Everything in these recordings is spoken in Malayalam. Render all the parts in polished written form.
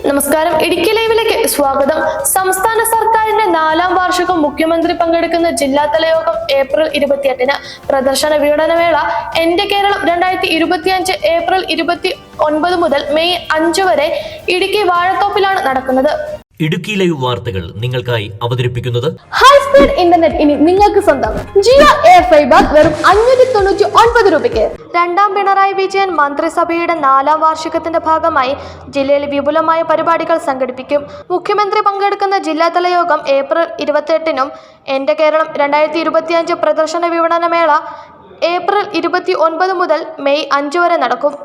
നമസ്കാരം. ഇടുക്കി ലൈവിലേക്ക് സ്വാഗതം. സംസ്ഥാന സർക്കാരിന്റെ 4ാം വാർഷികം മുഖ്യമന്ത്രി പങ്കെടുക്കുന്ന ജില്ലാതല യോഗം ഏപ്രിൽ 28-ന്. പ്രദർശന വിപണനമേള എന്റെ കേരളം 2025 ഏപ്രിൽ 29 മുതൽ മെയ് 5 വരെ ഇടുക്കി വാഴത്തോപ്പിലാണ് നടക്കുന്നത്. ഇടുക്കി ലൈവ് വാർത്തകൾ നിങ്ങൾക്കായി അവതരിപ്പിക്കുന്നത് ഹൈ സ്പീഡ് ഇന്റർനെറ്റ് ഇനി നിങ്ങൾക്ക് സ്വന്തം. ജിയോ എയർ ഫൈബർ വെറും 599 രൂപയ്ക്ക്. 2ാം പിണറായി വിജയൻ മന്ത്രിസഭയുടെ 4ാം വാർഷികത്തിന്റെ ഭാഗമായി ജില്ലയിൽ വിപുലമായ പരിപാടികൾ സംഘടിപ്പിക്കും. മുഖ്യമന്ത്രി പങ്കെടുക്കുന്ന ജില്ലാതല യോഗം ഏപ്രിൽ 28-നും എന്റെ കേരളം 2025 പ്രദർശന വിപണനമേള ഏപ്രിൽ 29 മുതൽ മെയ് 5 വരെ നടക്കും.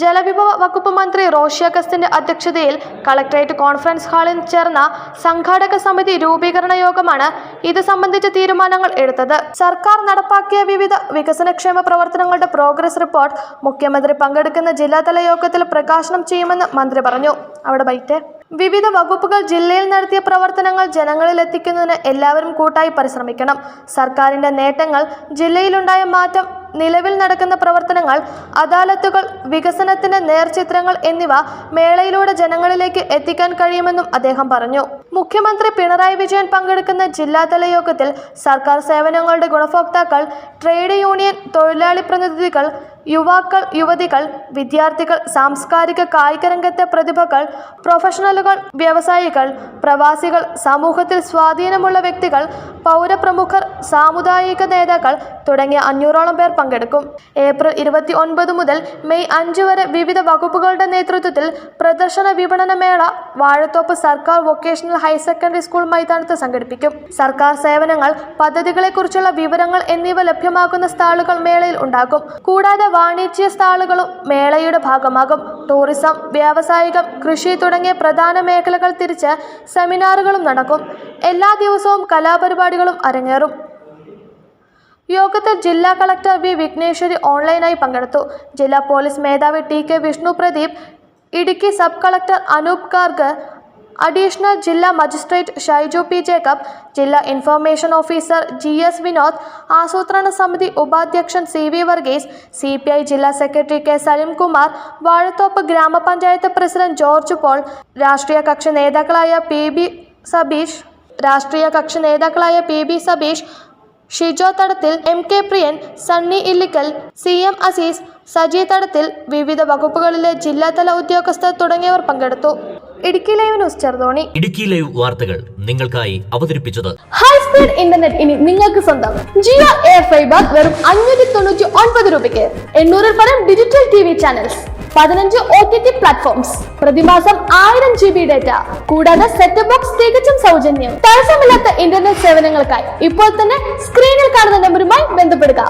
ജലവിഭവ വകുപ്പ് മന്ത്രി റോഷി അഗസ്റ്റിന്റെ അധ്യക്ഷതയിൽ കളക്ടറേറ്റ് കോൺഫറൻസ് ഹാളിൽ ചേർന്ന സംഘാടക സമിതി രൂപീകരണ യോഗമാണ് ഇത് സംബന്ധിച്ച തീരുമാനങ്ങൾ എടുത്തത്. സർക്കാർ നടപ്പാക്കിയ വിവിധ വികസനക്ഷേമ പ്രവർത്തനങ്ങളുടെ പ്രോഗ്രസ് റിപ്പോർട്ട് മുഖ്യമന്ത്രി പങ്കെടുക്കുന്ന ജില്ലാതല യോഗത്തിൽ പ്രകാശനം ചെയ്യുമെന്ന് മന്ത്രി പറഞ്ഞു. വിവിധ വകുപ്പുകൾ ജില്ലയിൽ നടത്തിയ പ്രവർത്തനങ്ങൾ ജനങ്ങളിൽ എത്തിക്കുന്നതിന് എല്ലാവരും കൂട്ടായി പരിശ്രമിക്കണം. സർക്കാരിന്റെ നേട്ടങ്ങൾ, ജില്ലയിലുണ്ടായ മാറ്റം, നിലവിൽ നടക്കുന്ന പ്രവർത്തനങ്ങൾ, അദാലത്തുകൾ, വികസനത്തിന്റെ നേർചിത്രങ്ങൾ എന്നിവ മേളയിലൂടെ ജനങ്ങളിലേക്ക് എത്തിക്കാൻ കഴിയുമെന്നും അദ്ദേഹം പറഞ്ഞു. മുഖ്യമന്ത്രി പിണറായി വിജയൻ പങ്കെടുക്കുന്ന ജില്ലാതല യോഗത്തിൽ സർക്കാർ സേവനങ്ങളുടെ ഗുണഭോക്താക്കൾ, ട്രേഡ് യൂണിയൻ, തൊഴിലാളി പ്രതിനിധികൾ, യുവാക്കൾ, യുവതികൾ, വിദ്യാർത്ഥികൾ, സാംസ്കാരിക കായിക രംഗത്തെ പ്രതിഭകൾ, പ്രൊഫഷണലുകൾ, വ്യവസായികൾ, പ്രവാസികൾ, സമൂഹത്തിൽ സ്വാധീനമുള്ള വ്യക്തികൾ, പൗരപ്രമുഖർ, സാമുദായിക നേതാക്കൾ തുടങ്ങിയ 500ഓളം പേർ പങ്കെടുക്കും. ഏപ്രിൽ 29 മുതൽ മെയ് 5 വരെ വിവിധ വകുപ്പുകളുടെ നേതൃത്വത്തിൽ പ്രദർശന വിപണന മേള വാഴത്തോപ്പ് സർക്കാർ വൊക്കേഷണൽ ഹയർ സെക്കൻഡറി സ്കൂൾ മൈതാനത്ത് സംഘടിപ്പിക്കും. സർക്കാർ സേവനങ്ങൾ, പദ്ധതികളെക്കുറിച്ചുള്ള വിവരങ്ങൾ എന്നിവ ലഭ്യമാക്കുന്ന സ്റ്റാളുകൾ മേളയിൽ ഉണ്ടാകും. കൂടാതെ വാണിജ്യ സ്റ്റാളുകളും മേളയുടെ ഭാഗമാകും. ടൂറിസം, വ്യാവസായികം, കൃഷി തുടങ്ങിയ പ്രധാന മേഖലകൾ തിരിച്ച് സെമിനാറുകളും നടക്കും. എല്ലാ ദിവസവും കലാപരിപാടികളും അരങ്ങേറും. യോഗത്തിൽ ജില്ലാ കളക്ടർ വി വിഘ്നേശ്വരി ഓൺലൈനായി പങ്കെടുത്തു. ജില്ലാ പോലീസ് മേധാവി T K Vishnu Pradeep, Idukki sub collector Anoop Garg, additional ജില്ലാ മജിസ്ട്രേറ്റ് ഷൈജു പി ജേക്കബ്, ജില്ലാ ഇൻഫർമേഷൻ ഓഫീസർ GS വിനോദ്, ആസൂത്രണ സമിതി ഉപാധ്യക്ഷൻ CV വർഗീസ്, CPI ജില്ലാ സെക്രട്ടറി K സലിംകുമാർ, വാഴത്തോപ്പ് ഗ്രാമപഞ്ചായത്ത് പ്രസിഡന്റ് ജോർജ് പോൾ, രാഷ്ട്രീയ കക്ഷി നേതാക്കളായ PB സബീഷ്, ഷിജോ തടത്തിൽ, MK പ്രിയൻ, സണ്ണി ഇല്ലിക്കൽ, CM അസീസ്, സജി തടത്തിൽ, വിവിധ വകുപ്പുകളിലെ ജില്ലാതല ഉദ്യോഗസ്ഥർ തുടങ്ങിയവർ പങ്കെടുത്തു. Idukki live news Cheruthoni. Idukki live വാർത്തകൾ നിങ്ങൾക്കായി അവതരിപ്പിച്ചത് ഹൈ സ്പീഡ് ഇന്റർനെറ്റ് ഇനി നിങ്ങൾക്ക് സ്വന്തം. ജിയോ എയർ ഫൈബർ വെറും 599 രൂപയ്ക്ക്. 800-ൽ പരം digital TV channels, 15 OTT platforms, പ്രതിമാസം 1000 GB ഡേറ്റ, കൂടാതെ സെറ്റ് ബോക്സ് തികച്ചും സൗജന്യം. തടസ്സമില്ലാത്ത ഇന്റർനെറ്റ് സേവനങ്ങൾക്കായി ഇപ്പോൾ തന്നെ സ്ക്രീനിൽ കാണുന്ന നമ്പറുമായി ബന്ധപ്പെടുക.